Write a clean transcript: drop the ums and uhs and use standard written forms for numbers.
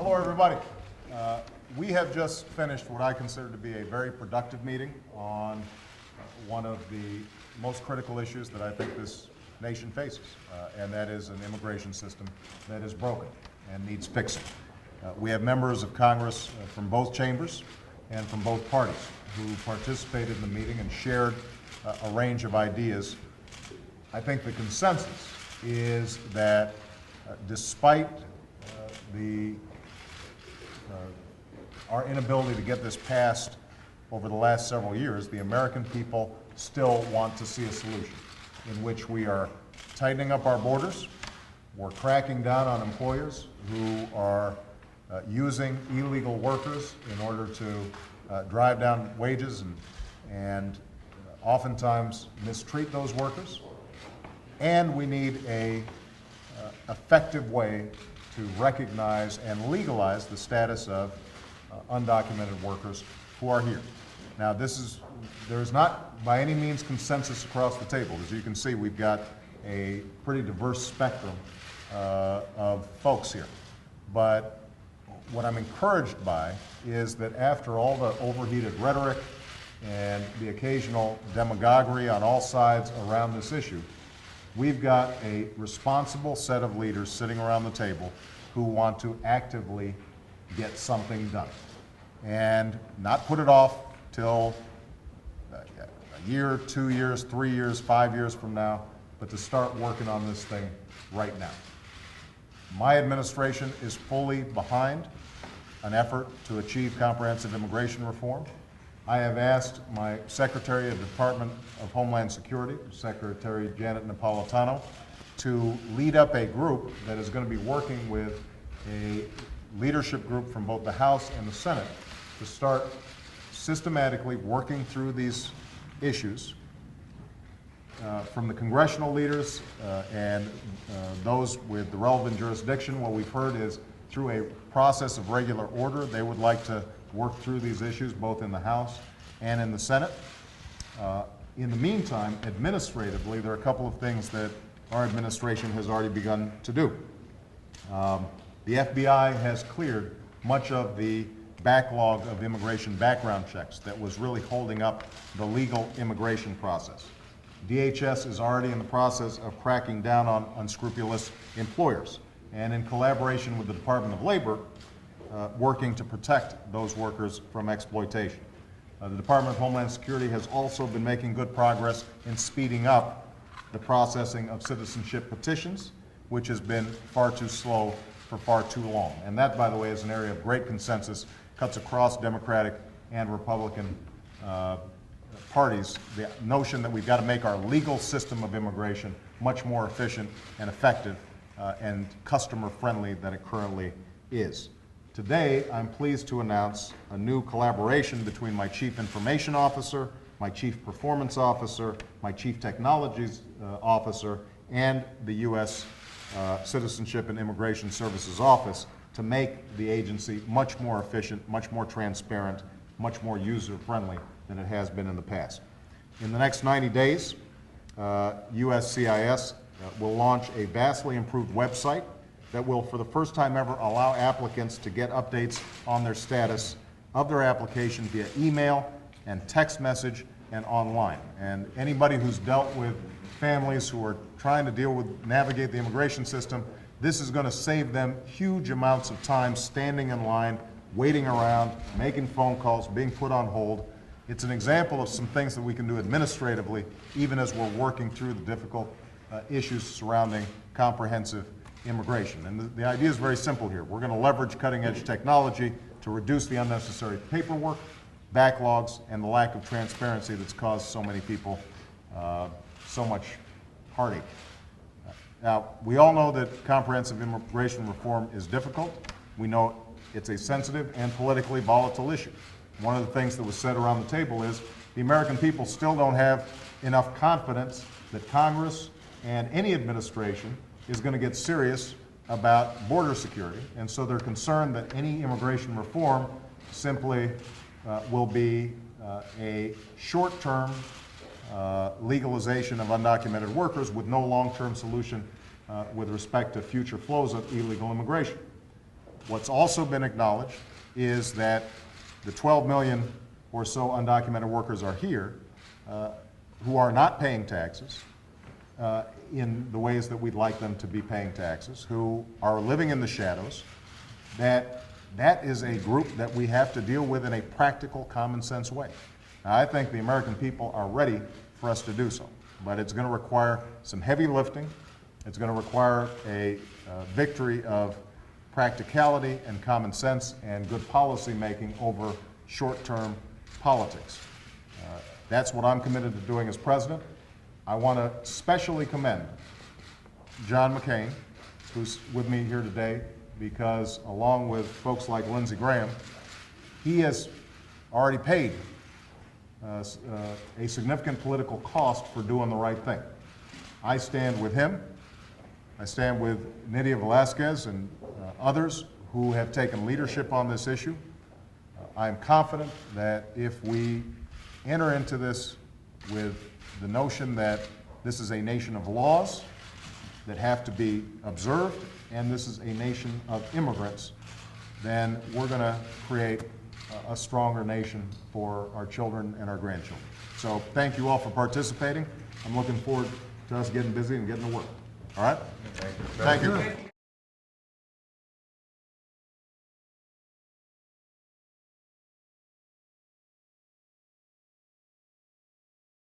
Hello, everybody. We have just finished what I consider to be a very productive meeting on one of the most critical issues that I think this nation faces, and that is an immigration system that is broken and needs fixing. We have members of Congress from both chambers and from both parties who participated in the meeting and shared a range of ideas. I think the consensus is that despite our inability to get this passed over the last several years, the American people still want to see a solution in which we are tightening up our borders, we're cracking down on employers who are using illegal workers in order to drive down wages and oftentimes mistreat those workers, and we need a effective way to recognize and legalize the status of undocumented workers who are here. Now, there's not by any means consensus across the table. As you can see, we've got a pretty diverse spectrum of folks here. But what I'm encouraged by is that after all the overheated rhetoric and the occasional demagoguery on all sides around this issue, we've got a responsible set of leaders sitting around the table who want to actively get something done and not put it off till a year, 2 years, 3 years, 5 years from now, but to start working on this thing right now. My administration is fully behind an effort to achieve comprehensive immigration reform. I have asked my Secretary of the Department of Homeland Security, Secretary Janet Napolitano, to lead up a group that is going to be working with a leadership group from both the House and the Senate to start systematically working through these issues from the congressional leaders and those with the relevant jurisdiction. What we've heard is through a process of regular order, they would like to work through these issues both in the House and in the Senate. In the meantime, administratively, there are a couple of things that our administration has already begun to do. The FBI has cleared much of the backlog of immigration background checks that was really holding up the legal immigration process. DHS is already in the process of cracking down on unscrupulous employers, and in collaboration with the Department of Labor, working to protect those workers from exploitation. The Department of Homeland Security has also been making good progress in speeding up the processing of citizenship petitions, which has been far too slow for far too long. And that, by the way, is an area of great consensus, cuts across Democratic and Republican parties. The notion that we've got to make our legal system of immigration much more efficient and effective and customer-friendly than it currently is. Today, I'm pleased to announce a new collaboration between my Chief Information Officer, my Chief Performance Officer, my Chief Technologies Officer, and the U.S. Citizenship and Immigration Services Office to make the agency much more efficient, much more transparent, much more user-friendly than it has been in the past. In the next 90 days, USCIS will launch a vastly improved website that will, for the first time ever, allow applicants to get updates on their status of their application via email and text message and online. And anybody who's dealt with families who are trying to navigate the immigration system, this is going to save them huge amounts of time standing in line, waiting around, making phone calls, being put on hold. It's an example of some things that we can do administratively, even as we're working through the difficult issues surrounding comprehensive immigration. And the idea is very simple here. We're going to leverage cutting-edge technology to reduce the unnecessary paperwork, backlogs, and the lack of transparency that's caused so many people so much heartache. Now, we all know that comprehensive immigration reform is difficult. We know it's a sensitive and politically volatile issue. One of the things that was said around the table is the American people still don't have enough confidence that Congress and any administration is going to get serious about border security, and so they're concerned that any immigration reform simply will be a short-term legalization of undocumented workers with no long-term solution with respect to future flows of illegal immigration. What's also been acknowledged is that the 12 million or so undocumented workers are here who are not paying taxes in the ways that we'd like them to be paying taxes, who are living in the shadows, that is a group that we have to deal with in a practical, common sense way. Now, I think the American people are ready for us to do so, but it's going to require some heavy lifting. It's going to require a victory of practicality and common sense and good policy making over short-term politics. That's what I'm committed to doing as president. I want to specially commend John McCain, who's with me here today, because along with folks like Lindsey Graham, he has already paid a significant political cost for doing the right thing. I stand with him. I stand with Nydia Velázquez and others who have taken leadership on this issue. I am confident that if we enter into this with the notion that this is a nation of laws that have to be observed, and this is a nation of immigrants, then we're going to create a stronger nation for our children and our grandchildren. So thank you all for participating. I'm looking forward to us getting busy and getting to work. All right? Thank you.